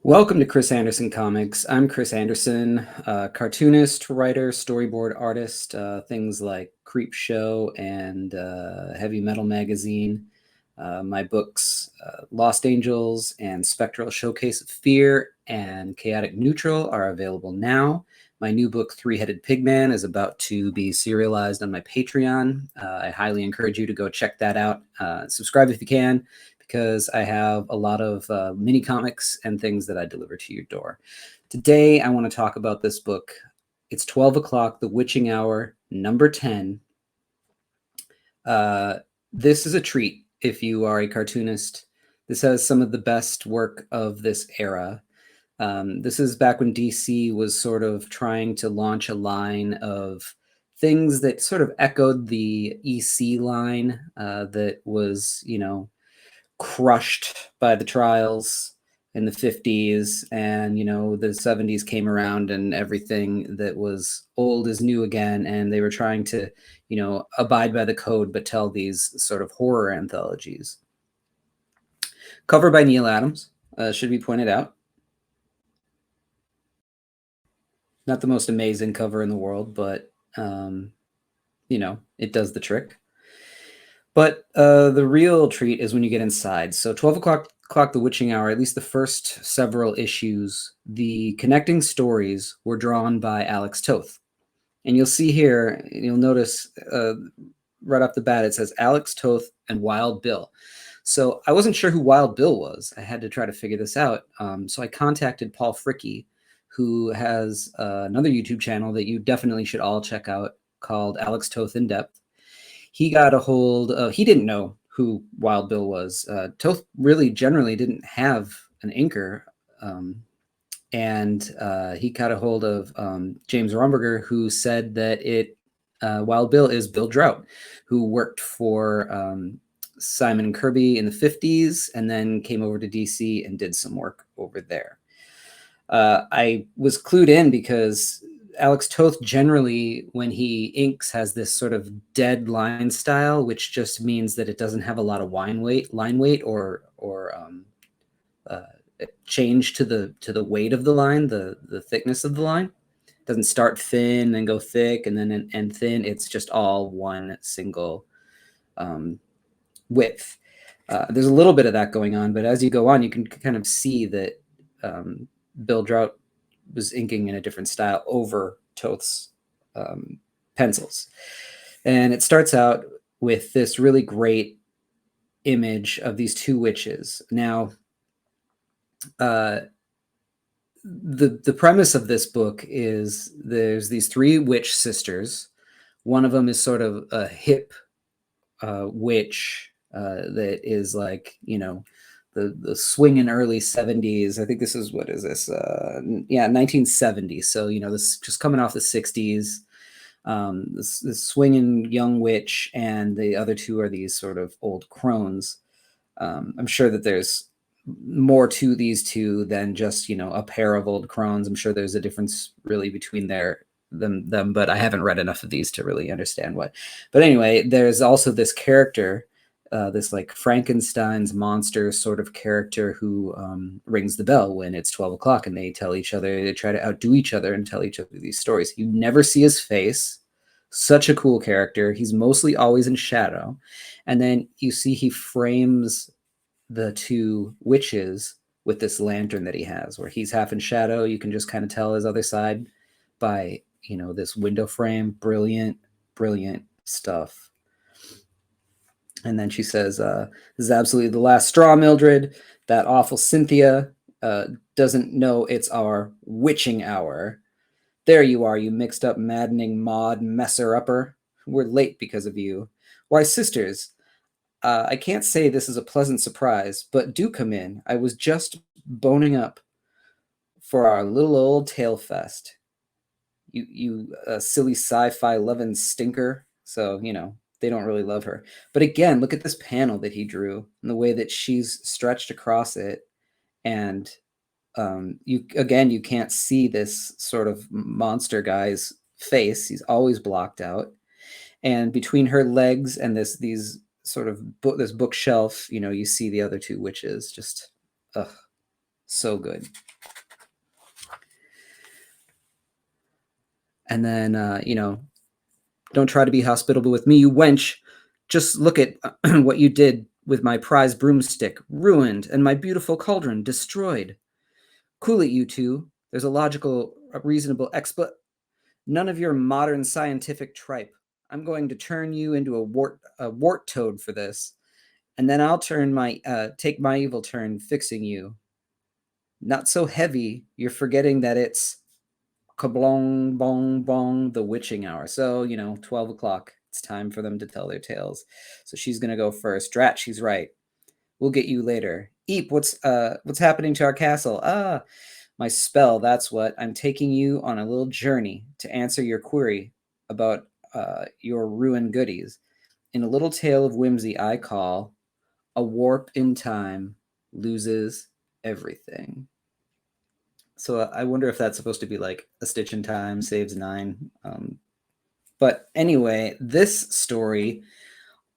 Welcome to Chris Anderson Comics. I'm Chris Anderson, cartoonist, writer, storyboard artist, things like Creep Show and Heavy Metal Magazine. My books, Lost Angels and Spectral Showcase of Fear and Chaotic Neutral, are available now. My new book, Three-Headed Pigman, is about to be serialized on my Patreon. I highly encourage you to go check that out. Subscribe if you can, because I have a lot of mini comics and things that I deliver to your door. Today, I want to talk about this book. It's 12 o'clock, The Witching Hour, number 10. This is a treat if you are a cartoonist. This has some of the best work of this era. This is back when DC was sort of trying to launch a line of things that sort of echoed the EC line that was, crushed by the trials in the 50s, and the 70s came around and everything that was old is new again, and they were trying to abide by the code but tell these sort of horror anthologies. Cover by Neil Adams, should be pointed out. Not the most amazing cover in the world, but it does the trick. But the real treat is when you get inside. So 12 o'clock, The Witching Hour, at least the first several issues, the connecting stories were drawn by Alex Toth. And you'll see here, you'll notice right off the bat, it says Alex Toth and Wild Bill. So I wasn't sure who Wild Bill was. I had to try to figure this out. So I contacted Paul Fricke, who has another YouTube channel that you definitely should all check out called Alex Toth In Depth. He got a hold of, he didn't know who Wild Bill was. Toth really generally didn't have an inker. And he got a hold of James Romberger, who said that Wild Bill is Bill Draut, who worked for Simon and Kirby in the 50s and then came over to DC and did some work over there. I was clued in because Alex Toth generally, when he inks, has this sort of dead line style, which just means that it doesn't have a lot of line weight, or change to the weight of the line, the thickness of the line. It doesn't start thin and go thick and then end thin. It's just all one single width. There's a little bit of that going on, but as you go on, you can kind of see that Bill Draut was inking in a different style over Toth's pencils. And it starts out with this really great image of these two witches. Now, the premise of this book is there's these three witch sisters. One of them is sort of a hip witch that is like, the swinging early 70s. I think this is, what is this? 1970. So, this just coming off the 60s. This swinging young witch, and the other two are these sort of old crones. I'm sure that there's more to these two than just, a pair of old crones. I'm sure there's a difference really between them, but I haven't read enough of these to really understand what. But anyway, there's also this character, this like Frankenstein's monster sort of character who rings the bell when it's 12 o'clock, and they tell each other, they try to outdo each other and tell each other these stories. You never see his face. Such a cool character. He's mostly always in shadow. And then you see he frames the two witches with this lantern that he has, where he's half in shadow. You can just kind of tell his other side by, this window frame. Brilliant, brilliant stuff. And then she says, this is absolutely the last straw, Mildred. That awful Cynthia doesn't know it's our witching hour. There you are, you mixed up, maddening Maud messer-upper. We're late because of you. Why, sisters, I can't say this is a pleasant surprise, but do come in. I was just boning up for our little old tale fest. You silly sci-fi loving stinker. So, they don't really love her. But again, look at this panel that he drew and the way that she's stretched across it. And you can't see this sort of monster guy's face. He's always blocked out. And between her legs and this bookshelf, you see the other two witches. Just, ugh. So good. And then, don't try to be hospitable with me, you wench. Just look at what you did with my prize broomstick, ruined, and my beautiful cauldron destroyed. Cool it, you two. There's a logical, reasonable none of your modern scientific tripe. I'm going to turn you into a wart toad for this, and then I'll take my evil turn fixing you. Not so heavy. You're forgetting that it's kablong, bong, bong, the witching hour. So, 12 o'clock. It's time for them to tell their tales. So she's going to go first. Drat, she's right. We'll get you later. Eep, what's happening to our castle? Ah, my spell, that's what. I'm taking you on a little journey to answer your query about your ruined goodies. In a little tale of whimsy I call A Warp in Time Loses Everything. So I wonder if that's supposed to be like A Stitch in Time saves 9. But anyway, this story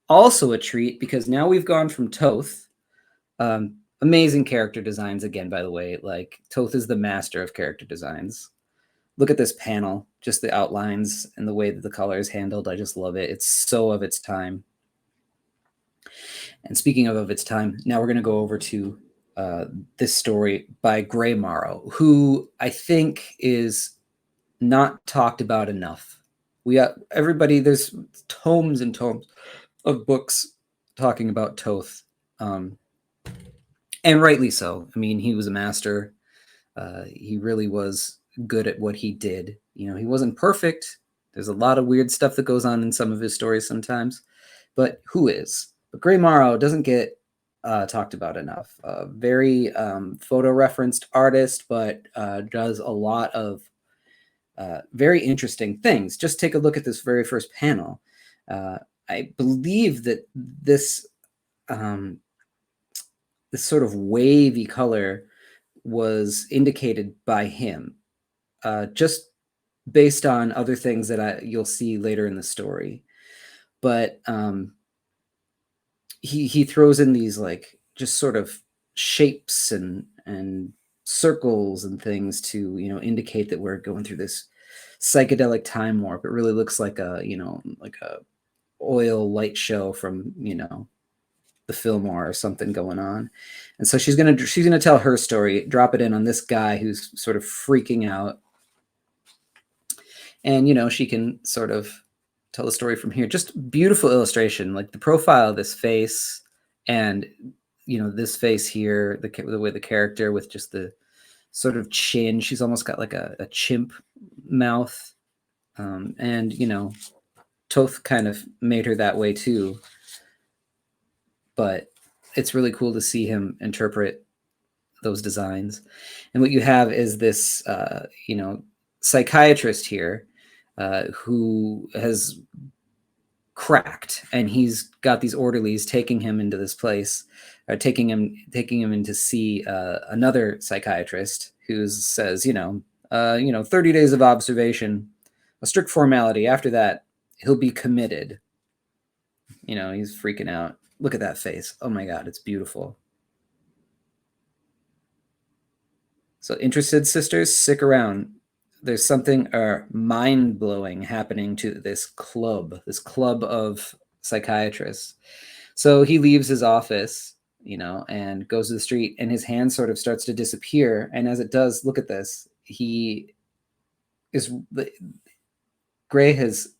also a treat because now we've gone from Toth. Amazing character designs again, by the way. Like Toth is the master of character designs. Look at this panel, just the outlines and the way that the color is handled. I just love it. It's so of its time. And speaking of its time, now we're going to go over to this story by Gray Marrow, who I think is not talked about enough. There's tomes and tomes of books talking about Toth, and rightly so. I mean, he was a master. He really was good at what he did. He wasn't perfect. There's a lot of weird stuff that goes on in some of his stories sometimes, but who is? But Gray Marrow doesn't get talked about enough. Very photo-referenced artist, but does a lot of very interesting things. Just take a look at this very first panel. I believe that this sort of wavy color was indicated by him, just based on other things that you'll see later in the story. But he throws in these like just sort of shapes and circles and things to indicate that we're going through this psychedelic time warp. It really looks like a oil light show from the Fillmore or something going on. And so she's gonna tell her story, drop it in on this guy who's sort of freaking out, and she can sort of tell the story from here. Just beautiful illustration, like the profile of this face, and this face here, the way the character with just the sort of chin. She's almost got like a chimp mouth, and Toth kind of made her that way too. But it's really cool to see him interpret those designs. And what you have is this, psychiatrist here who has cracked, and he's got these orderlies taking him into this place, or taking him in to see another psychiatrist who says, 30 days of observation, a strict formality. After that, he'll be committed. He's freaking out. Look at that face. Oh my God, it's beautiful. So interested sisters, stick around. There's something mind-blowing happening to this club of psychiatrists. So he leaves his office, and goes to the street, and his hand sort of starts to disappear. And as it does, look at this. Gray has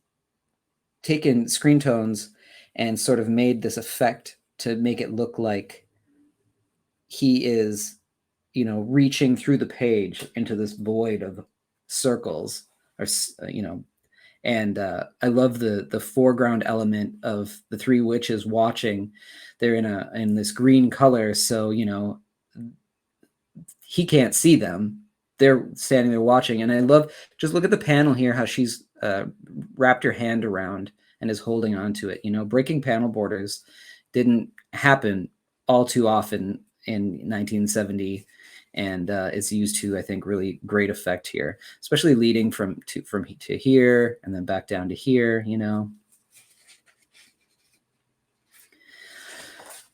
taken screen tones and sort of made this effect to make it look like he is, reaching through the page into this void of circles, or and I love the foreground element of the three witches watching. They're in this green color, so he can't see them. They're standing there watching, and I love, just look at the panel here, how she's wrapped her hand around and is holding on to it. Breaking panel borders didn't happen all too often in 1970, and it's used to, I think, really great effect here, especially leading from to here and then back down to here.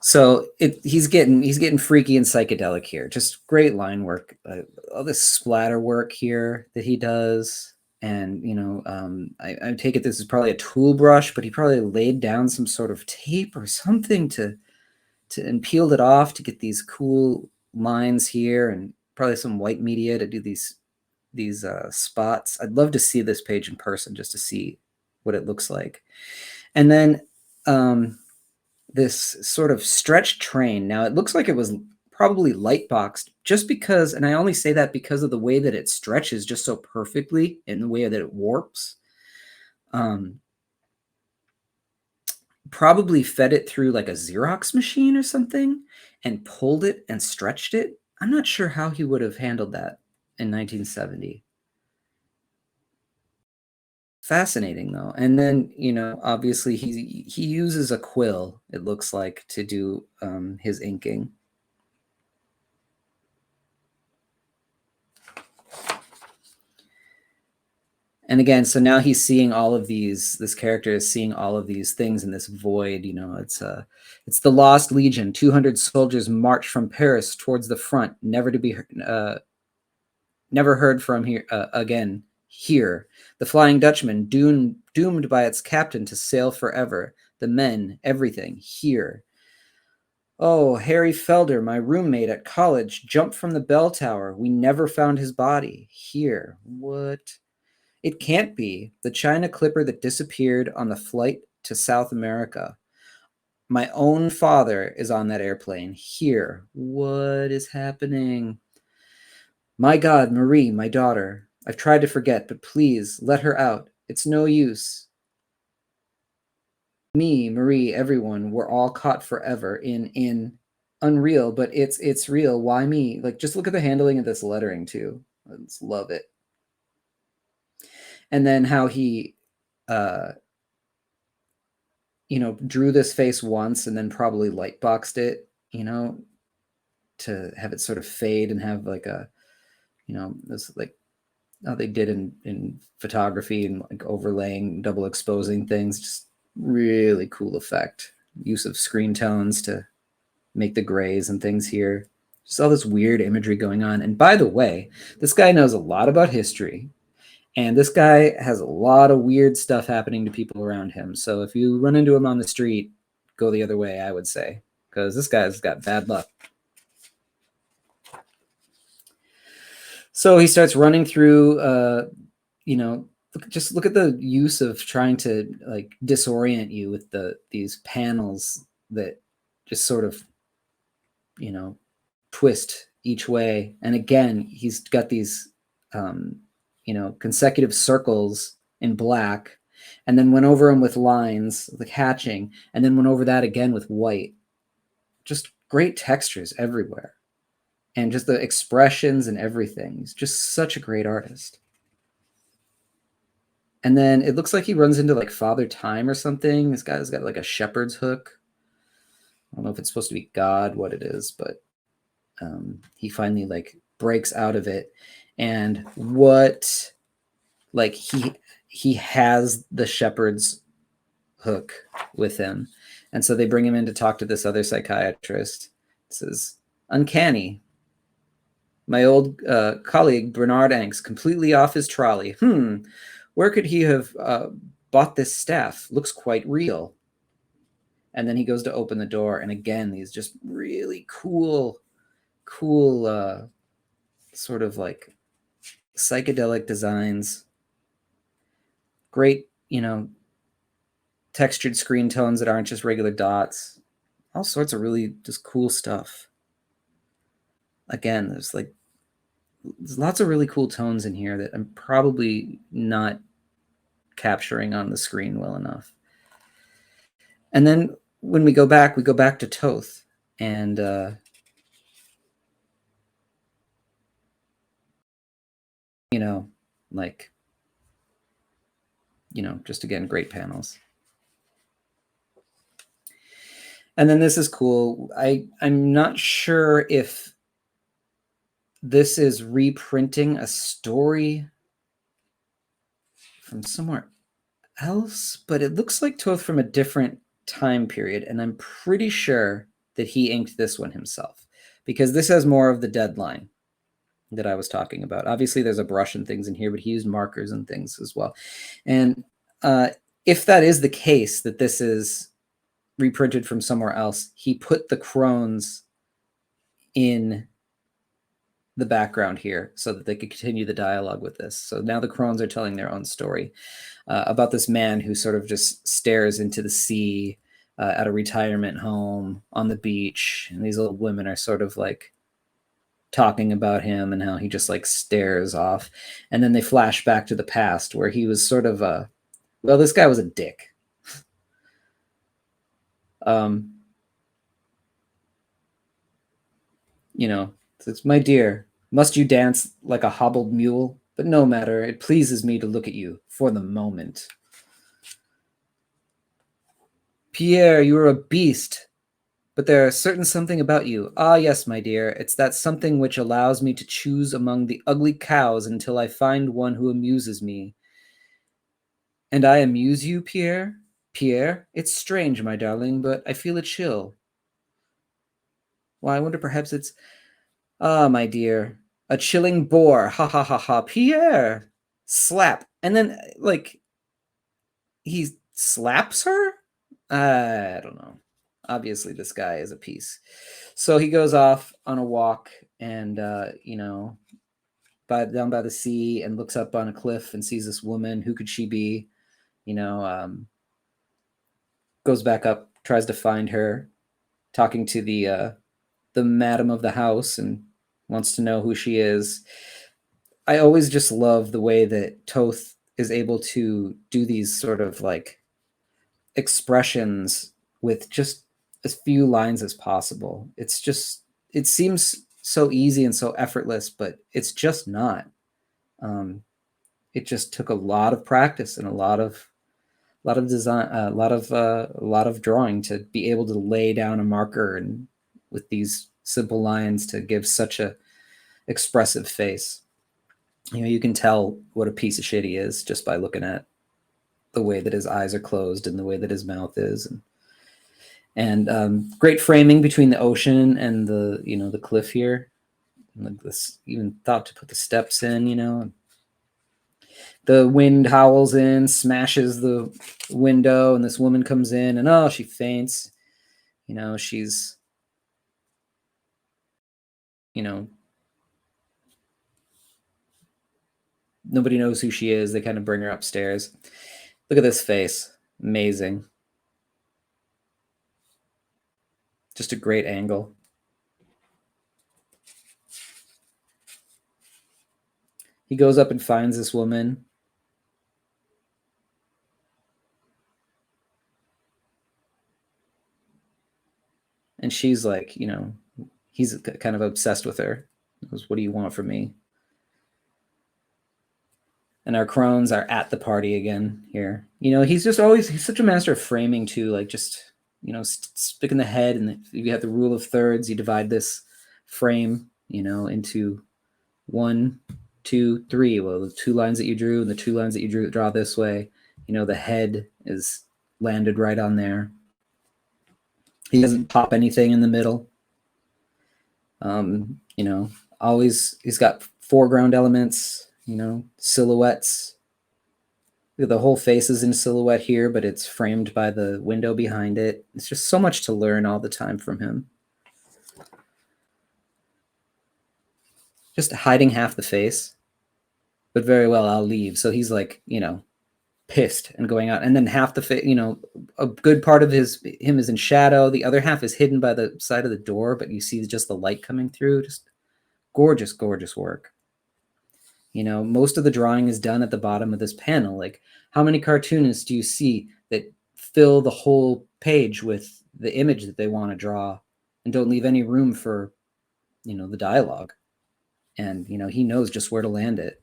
So he's getting freaky and psychedelic here. Just great line work. All this splatter work here that he does. And, I take it this is probably a tool brush, but he probably laid down some sort of tape or something and peeled it off to get these cool lines here, and probably some white media to do these spots. I'd love to see this page in person just to see what it looks like. And then this sort of stretched train. Now it looks like it was probably light boxed just because, and I only say that because of the way that it stretches just so perfectly and the way that it warps. Probably fed it through like a Xerox machine or something and pulled it and stretched it. I'm not sure how he would have handled that in 1970. Fascinating though. And then, obviously he uses a quill, it looks like, to do his inking. And again, so now he's seeing all of this character is seeing all of these things in this void. It's the Lost Legion. 200 soldiers march from Paris towards the front, never to be never heard from here again. Here, the Flying Dutchman, doomed by its captain to sail forever. The men, everything, here. Oh, Harry Felder, my roommate at college, jumped from the bell tower. We never found his body. Here. What? It can't be. The China clipper that disappeared on the flight to South America. My own father is on that airplane. Here. What is happening? My God, Marie, my daughter. I've tried to forget, but please let her out. It's no use. Me, Marie, everyone, we're all caught forever in unreal, but it's real. Why me? Like, just look at the handling of this lettering too. I just love it. And then how he drew this face once and then probably light boxed it, to have it sort of fade and have like a, this like how they did in photography and like overlaying, double exposing things. Just really cool effect. Use of screen tones to make the grays and things here. Just all this weird imagery going on. And by the way, this guy knows a lot about history. And this guy has a lot of weird stuff happening to people around him. So if you run into him on the street, go the other way, I would say, because this guy's got bad luck. So he starts running through, just look at the use of trying to like disorient you with these panels that just sort of, twist each way. And again, he's got these, consecutive circles in black, and then went over them with lines, like hatching, and then went over that again with white. Just great textures everywhere. And just the expressions and everything. He's just such a great artist. And then it looks like he runs into like Father Time or something. This guy's got like a shepherd's hook. I don't know if it's supposed to be God, what it is, but he finally like breaks out of it. And what, like he has the shepherd's hook with him. And so they bring him in to talk to this other psychiatrist. It says, uncanny. My old colleague, Bernard Anks, completely off his trolley. Where could he have bought this staff? Looks quite real. And then he goes to open the door. And again, these just really cool sort of like psychedelic designs. Great, textured screen tones that aren't just regular dots. All sorts of really just cool stuff. Again, there's lots of really cool tones in here that I'm probably not capturing on the screen well enough. And then when we go back to Toth, and just again, great panels. And then this is cool. I'm not sure if this is reprinting a story from somewhere else, but it looks like Toth from a different time period. And I'm pretty sure that he inked this one himself, because this has more of the deadline that I was talking about. Obviously, there's a brush and things in here, but he used markers and things as well. And if that is the case, that this is reprinted from somewhere else, he put the crones in the background here so that they could continue the dialogue with this. So now the crones are telling their own story about this man who sort of just stares into the sea at a retirement home on the beach. And these old women are sort of like talking about him and how he just like stares off. And then they flash back to the past where he was sort of well, this guy was a dick. You know, it's, my dear, must you dance like a hobbled mule? But no matter, it pleases me to look at you for the moment. Pierre, you are a beast, but there is certain something about you. Ah, yes, my dear, it's that something which allows me to choose among the ugly cows until I find one who amuses me. And I amuse you, Pierre? Pierre, it's strange, my darling, but I feel a chill. Why, I wonder, perhaps it's... Ah, my dear, a chilling bore. Ha ha ha ha. Pierre! Slap. And then, like, he slaps her? I don't know. Obviously, this guy is a piece. So he goes off on a walk and, you know, down by the sea, and looks up on a cliff and sees this woman. Who could she be? You know, goes back up, tries to find her, talking to the madam of the house, and wants to know who she is. I always just love the way that Toth is able to do these sort of like expressions with just as few lines as possible. It's just, it seems so easy and so effortless, but it's just not. It just took a lot of practice and a lot of design, a lot of drawing to be able to lay down a marker and with these simple lines to give such a expressive face. You know, you can tell what a piece of shit he is just by looking at the way that his eyes are closed and the way that his mouth is, and great framing between the ocean and the, you know, the cliff here. And like this, even thought to put the steps in, you know. The wind howls in, smashes the window, and this woman comes in, and oh, she faints. You know, she's, you know, nobody knows who she is. They kind of bring her upstairs. Look at this face. Amazing. Just a great angle. He goes up and finds this woman. And she's like, you know, he's kind of obsessed with her. He goes, what do you want from me? And our crones are at the party again here. You know, he's just always, he's such a master of framing too, like just, you know, sticking the head, and you have the rule of thirds. You divide this frame, you know, into 1, 2, 3. Well, the 2 lines that you drew and the 2 lines that you draw this way, you know, the head is landed right on there. He doesn't pop anything in the middle. You know, always, he's got foreground elements, you know, silhouettes. The whole face is in silhouette here, but it's framed by the window behind it. It's just so much to learn all the time from him. Just hiding half the face, but very well, I'll leave. So he's like, you know, pissed and going out, and then half the face, you know, a good part of him is in shadow. The other half is hidden by the side of the door, but you see just the light coming through. Just gorgeous, gorgeous work. You know, most of the drawing is done at the bottom of this panel. Like, how many cartoonists do you see that fill the whole page with the image that they want to draw and don't leave any room for, you know, the dialogue? And, you know, he knows just where to land it.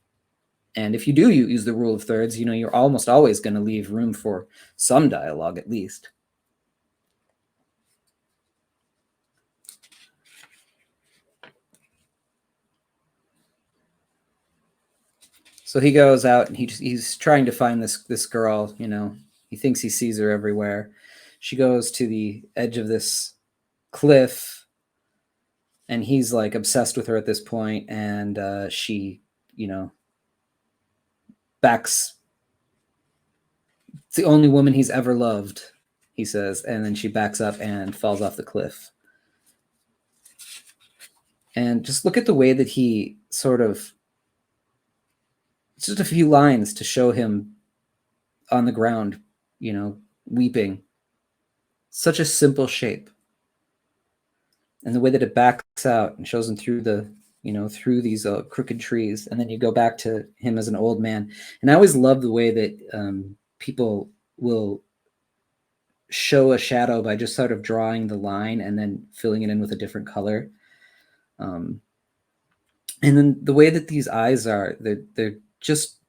And if you do use the rule of thirds, you know, you're almost always going to leave room for some dialogue at least. So he goes out and he's trying to find this girl, you know. He thinks he sees her everywhere. She goes to the edge of this cliff, and he's like obsessed with her at this point, and she, you know, backs. It's the only woman he's ever loved, he says, and then she backs up and falls off the cliff. And just look at the way that he sort of, it's just a few lines to show him on the ground, you know, weeping. Such a simple shape. And the way that it backs out and shows him through the, you know, through these crooked trees. And then you go back to him as an old man. And I always love the way that people will show a shadow by just sort of drawing the line and then filling it in with a different color. And then the way that these eyes are, they're just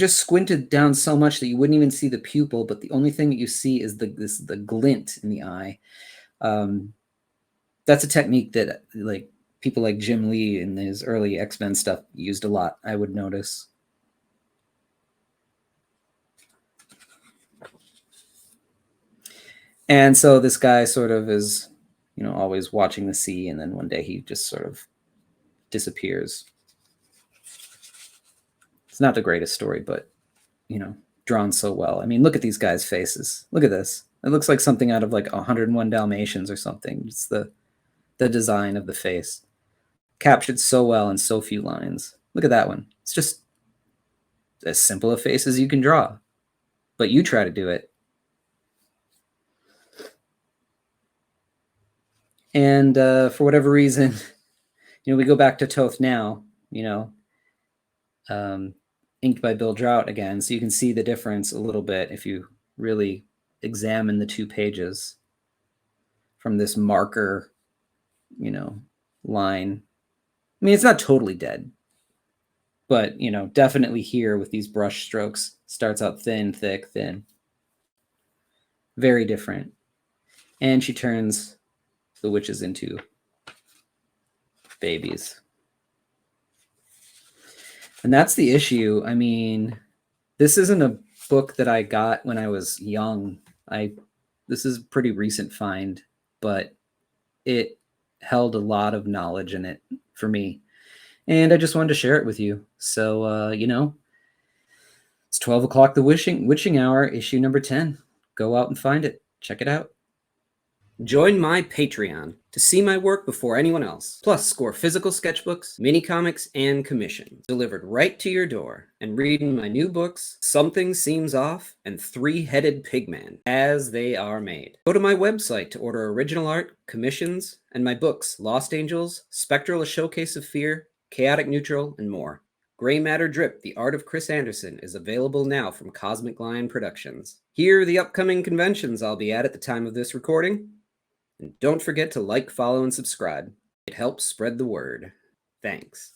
squinted down so much that you wouldn't even see the pupil, but the only thing that you see is the glint in the eye. That's a technique that like people like Jim Lee in his early X-Men stuff used a lot, I would notice. And so this guy sort of is, you know, always watching the sea, and then one day he just sort of disappears. It's not the greatest story, but, you know, drawn so well. I mean, look at these guys' faces. Look at this. It looks like something out of like 101 Dalmatians or something. It's the design of the face. Captured so well in so few lines. Look at that one. It's just as simple a face as you can draw. But you try to do it. And for whatever reason, you know, we go back to Toth now, you know, inked by Bill Draut again. So you can see the difference a little bit if you really examine the two pages from this marker, you know, line. I mean, it's not totally dead, but, you know, definitely here with these brush strokes, starts out thin, thick, thin. Very different. And she turns the witches into babies. And that's the issue. I mean, this isn't a book that I got when I was young. This is a pretty recent find, but it held a lot of knowledge in it for me. And I just wanted to share it with you. So, you know, it's 12 o'clock, the witching hour, issue number 10. Go out and find it. Check it out. Join my Patreon to see my work before anyone else. Plus, score physical sketchbooks, mini comics, and commissions delivered right to your door. And reading my new books, Something Seems Off and Three-Headed Pigman, as they are made. Go to my website to order original art, commissions, and my books, Lost Angels, Spectral: A Showcase of Fear, Chaotic Neutral, and more. Gray Matter Drip, The Art of Chris Anderson, is available now from Cosmic Lion Productions. Here are the upcoming conventions I'll be at the time of this recording. And don't forget to like, follow, and subscribe. It helps spread the word. Thanks.